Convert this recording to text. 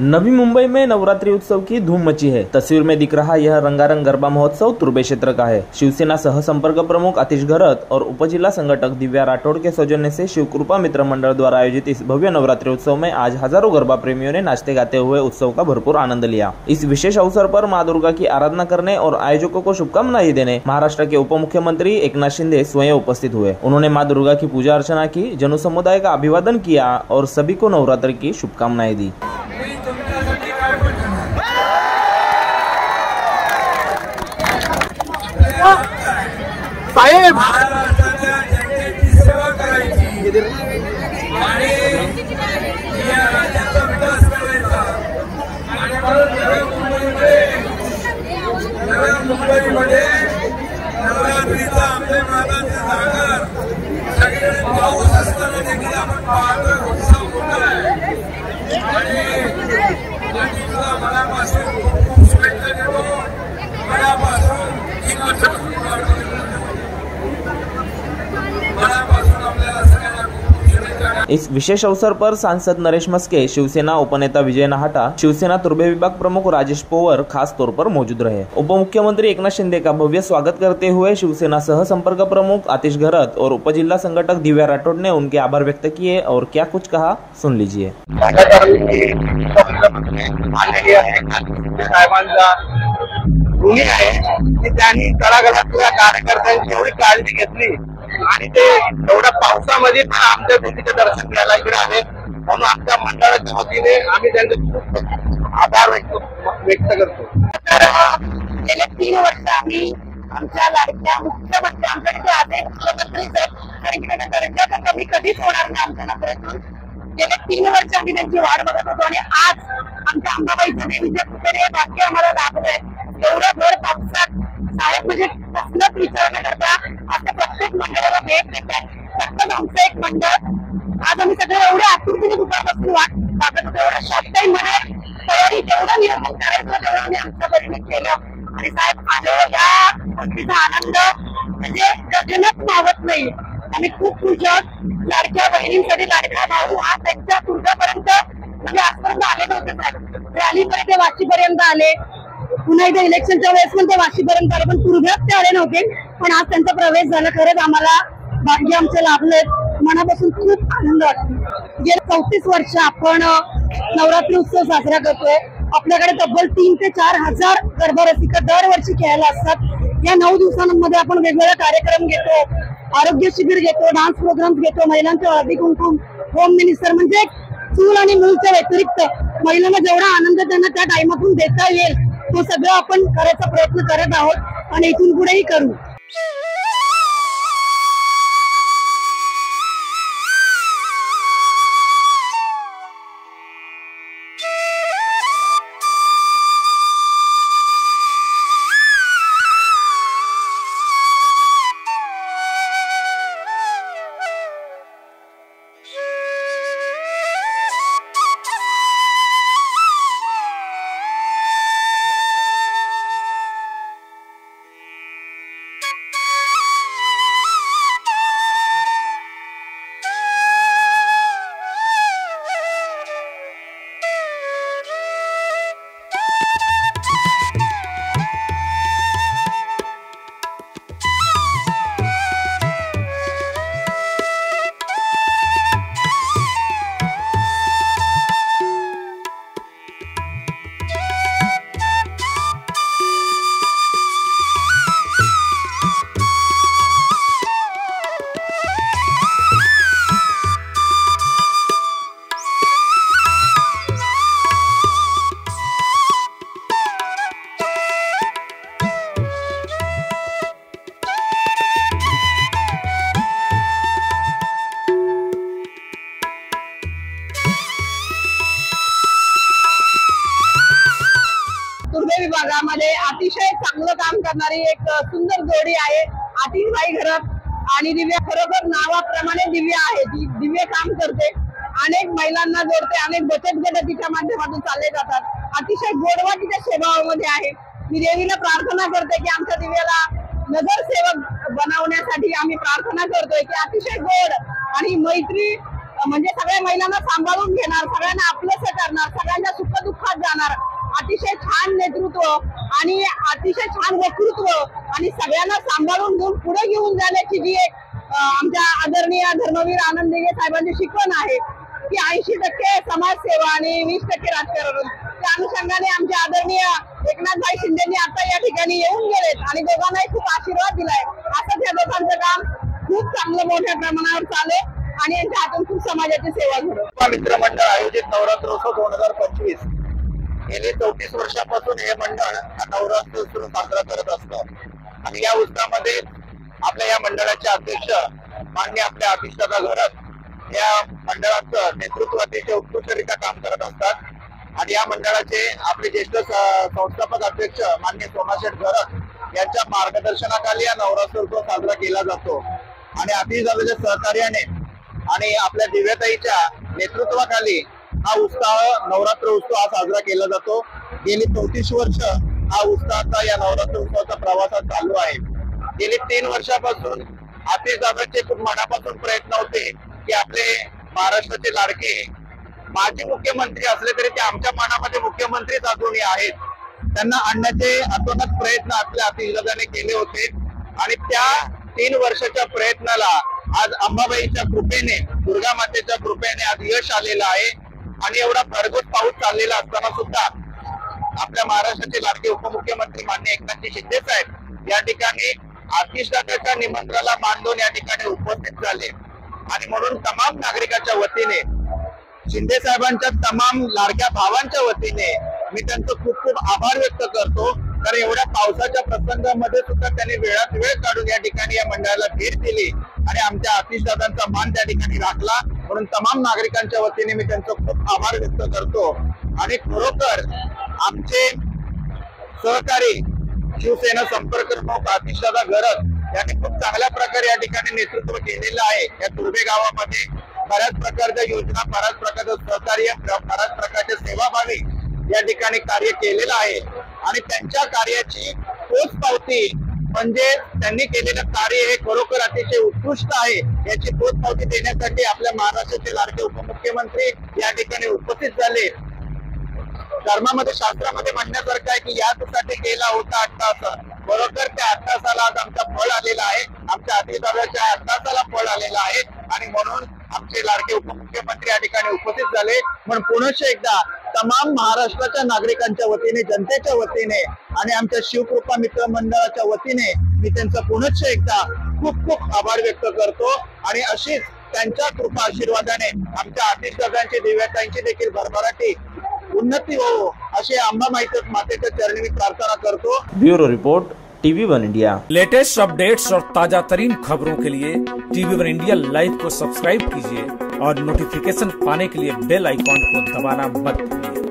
नवी मुंबई में नवरात्रि उत्सव की धूम मची है। तस्वीर में दिख रहा यह रंगारंग गरबा महोत्सव तुर्बे क्षेत्र का है। शिवसेना सह संपर्क प्रमुख आतिश घरत और उपजिला संगठक दिव्या राठौड़ के सौजन्य से शिवकृपा मित्र मंडल द्वारा आयोजित इस भव्य नवरात्रि उत्सव में आज हजारों गरबा प्रेमियों ने नाचते गाते हुए उत्सव का भरपूर आनंद लिया। इस विशेष अवसर पर मां दुर्गा की आराधना करने और आयोजकों को शुभकामनाएं देने महाराष्ट्र के उप मुख्यमंत्री एकनाथ शिंदे स्वयं उपस्थित हुए। उन्होंने मां दुर्गा की पूजा अर्चना की, जन समुदाय का अभिवादन किया और सभी को नवरात्रि की शुभकामनाएं दी। साहेब सेवा करायची आणि या राज्याचा विकास करायचा आणि नव्या मुंबईमध्ये नवरात्रीचा आपल्या माताचे जागर सगळीकडे पाऊस असताना देखील आपण पाहतो, उत्सव मोठा आहे आणि तुला मनापासून खूप शुभेच्छा देतो, मनापासून इस विशेष अवसर पर सांसद नरेश मस्के, शिवसेना उपनेता विजय नाहटा, शिवसेना तुर्बे विभाग प्रमुख राजेश पोवर खास तौर पर मौजूद रहे। उप मुख्यमंत्री एकनाथ शिंदे का भव्य स्वागत करते हुए शिवसेना सह संपर्क प्रमुख आतिश घरत और उपजिला संगठक दिव्या राठौड़ ने उनके आभार व्यक्त किए और क्या कुछ कहा, सुन लीजिए। त्यांनी तळागाळातल्या कार्यकर्त्यांची एवढी काळजी घेतली आणि ते एवढ्या पावसामध्ये पण आमच्या देवीचे दर्शन घ्यायला इकडे आले, म्हणून आमच्या मंडळाच्या वतीने आम्ही त्यांचे खूप आभार व्यक्त करतो। गेले 3 वर्ष आम्ही आमच्या लाडक्या मुख्यमंत्री आमच्याकडे आले मुख्यमंत्री त्यांच्या कमी कधीच होणार नाही आमच्या नगरातून। गेले 3 वर्ष आम्ही त्यांची वाट बघत होतो आणि आज आमच्या अंबाबाईच्या देवीच्या कृपेने हे भाग्य आम्हाला लाभलंय। एवढ्या भर पावसात साहेब म्हणजे कसलंच विचार न करता आता प्रत्येक मंडळाला भेट देतात। फक्त आमचं एक मंडळ आज आम्ही सगळे एवढ्या आतुरतेने दुपारपासून वाट बघत होतो, एवढ्या शॉर्ट टाइम मध्ये तयारी जेवढं नियोजन करायचं तेवढं आम्ही आमच्या परीने केलं आणि साहेब माझ्या या गोष्टीचा आनंद म्हणजे गगनात मावत नाही। आम्ही खूप खुश आहोत। लाडक्या बहिणींसाठी लाडका भाऊ हा त्यांच्या तुर्गापर्यंत म्हणजे आजपर्यंत आले नव्हते साहेब, रॅलीपर्यंत वाशीपर्यंत आले, पुन्हा इथे इलेक्शनच्या वेळेस पण ते वाशीपर्यंत आले, पण तुर्गात ते आले नव्हते, पण आज त्यांचा प्रवेश झाला। खरंच आम्हाला भाग्य आमचं लाभलंय, मनापासून खूप आनंद वाटतो। गेले 34 वर्ष आपण नवरात्री उत्सव साजरा करतोय। आपल्याकडे तब्बल 3 ते 4 हजार गरबा रसिका दरवर्षी खेळायला असतात। या 9 दिवसांमध्ये आपण वेगवेगळे कार्यक्रम घेतो, आरोग्य शिबिर घेतो, डान्स प्रोग्राम घेतो, महिलांचा हळदी कुंकू, होम मिनिस्टर म्हणजे चूल आणि मूलच्या व्यतिरिक्त महिलांना जेवढा आनंद त्यांना त्या टाइमातून देता येईल तो सगळं आपण करायचा प्रयत्न करत आहोत आणि इथून पुढेही करू। विभागामध्ये अतिशय चांगलं काम करणारी एक सुंदर जोडी आहे आतिशबाई घरत आणि दिव्या। खरोखर नावाप्रमाणे दिव्या आहे, ती दिव्य काम करते, अनेक महिलांना जोडते, अनेक बचत गट तिच्या माध्यमातून चालले जातात। अतिशय गोडवा तिच्या सेवामध्ये आहे। मी देवीला प्रार्थना करते की आमच्या दिव्याला नगरसेवक बनवण्यासाठी आम्ही प्रार्थना करतोय की अतिशय गोड आणि मैत्री म्हणजे सगळ्या महिलांना सांभाळून घेणार, सगळ्यांना आपलंसं करणार, सगळ्यांच्या सुखदुःखात जाणार, अतिशय छान नेतृत्व आणि अतिशय छान वक्तृत्व आणि सगळ्यांना सांभाळून घेऊन पुढे घेऊन जाण्याची जी एक आमच्या आदरणीय धर्मवीर आनंद दिघे साहेबांची शिकवण आहे की 80% समाजसेवा आणि 20% राजकारण. त्या अनुषंगाने आमच्या आदरणीय एकनाथभाई शिंदेनी आता या ठिकाणी येऊन गेलेत आणि दोघांनाही खूप आशीर्वाद दिलाय. असंच या दोघांचं काम खूप चांगलं मोठ्या प्रमाणावर चालू आणि यांच्या हातून खूप समाजाची सेवा घडो. मित्रमंडळ आयोजित नवरात्रोत्सव 2025 गेली 34 वर्षापासून हे मंडळ नवरात्रोत्सव साजरा करत असतं आणि या उत्सवामध्ये आपल्या या मंडळाचे अध्यक्ष माननीय आपल्या अतिशदादा घरत या मंडळाचं नेतृत्व अतिशय उत्कृष्टरित्या काम करत असतात आणि या मंडळाचे आपले ज्येष्ठ संस्थापक अध्यक्ष माननीय सोमाशेठ घरत यांच्या मार्गदर्शनाखाली हा नवरात्रोत्सव साजरा केला जातो आणि अतिशदादाच्या सहकार्याने आणि आपल्या दिव्याताईच्या नेतृत्वाखाली हा उत्सव नवरात्र उत्सव हा साजरा केला जातो. गेली 34 वर्ष हा उत्सवाचा या नवरात्र उत्सवाचा प्रवासात चालू आहे. गेली 3 वर्षापासून अतिशदादांचे खूप मनापासून प्रयत्न होते की आपले महाराष्ट्राचे लाडके माजी मुख्यमंत्री असले तरी ते आमच्या मनामध्ये मुख्यमंत्रीच अजूनही आहेत. त्यांना आणण्याचे अतोनात प्रयत्न आपल्या अतिशदादांनी केले होते आणि त्या 3 वर्षाच्या प्रयत्नाला आज अंबाबाईच्या कृपेने, दुर्गा मातेच्या कृपेने आज यश आलेलं आहे आणि एवढा भरघोस पाऊस चाललेला असताना सुद्धा आपल्या महाराष्ट्राचे लाडके उपमुख्यमंत्री माननीय एकनाथजी शिंदे साहेब या ठिकाणी अतिशदादाच्या निमंत्रणाला मान देऊन या ठिकाणी उपस्थित झाले आणि म्हणून तमाम नागरिकांच्या वतीने, शिंदे साहेबांच्या तमाम लाडक्या भावांच्या वतीने मी त्यांचं खूप खूप आभार व्यक्त करतो. कारण एवढ्या पावसाच्या प्रसंगामध्ये सुद्धा त्यांनी वेळात वेळ काढून या ठिकाणी या मंडळाला भेट दिली आणि आमच्या अतिशदादांचा मान त्या ठिकाणी राखला. म्हणून तमाम नागरिकांच्या वतीने मी त्यांचं खूप आभार व्यक्त करतो आणि खरोखर आमचे सहकारी शिवसेना संपर्क प्रमुख अतिशदादा घरत यांनी खूप चांगल्या प्रकारे या ठिकाणी नेतृत्व केलेलं आहे. या तुर्बे गावामध्ये बऱ्याच प्रकारच्या योजना, बऱ्याच प्रकारचं सहकार्य, बऱ्याच प्रकारच्या सेवाभावी या ठिकाणी कार्य केलेलं आहे आणि त्यांच्या कार्याची पोचपावती म्हणजे त्यांनी केलेलं कार्य हे खरोखर अतिशय उत्कृष्ट आहे. याची पोचपावती देण्यासाठी आपल्या महाराष्ट्राचे लाडके उपमुख्यमंत्री या ठिकाणी उपस्थित झाले. धर्मामध्ये, शास्त्रामध्ये म्हणण्यासारखं आहे की यासाठी गेला होता 8 तास, बरोबर त्या 8 तासाला आज आमचा फळ आलेला आहे. आमच्या अतिशदादाच्या 8 तासाला फळ आलेलं आहे आणि म्हणून आमचे लाडके उपमुख्यमंत्री या ठिकाणी उपस्थित झाले. म्हणून पुनश्च एकदा तमाम महाराष्ट्राच्या नागरिकांच्या वतीने, जनतेच्या वतीने आणि आमच्या शिवकृपा मित्र मंडळाच्या वतीने मी त्यांचा पुनश्च एकदा खूप खूप आभार व्यक्त करतो आणि अशीच त्यांच्या कृपा आशीर्वादाने आमच्या अतिशदादांची, दिव्याताईंची देखील भरभराटी उन्नती हो अशी अंबा मातेच्या चरणी मी प्रार्थना करतो. Bureau report TV1 India. Latest updates और ताजा तरीन खबरों के लिए TV1 इंडिया लाइव को सब्सक्राइब कीजिए और नोटिफिकेशन पाने के लिए बेल आइकॉन को दबाना मत भूलिए.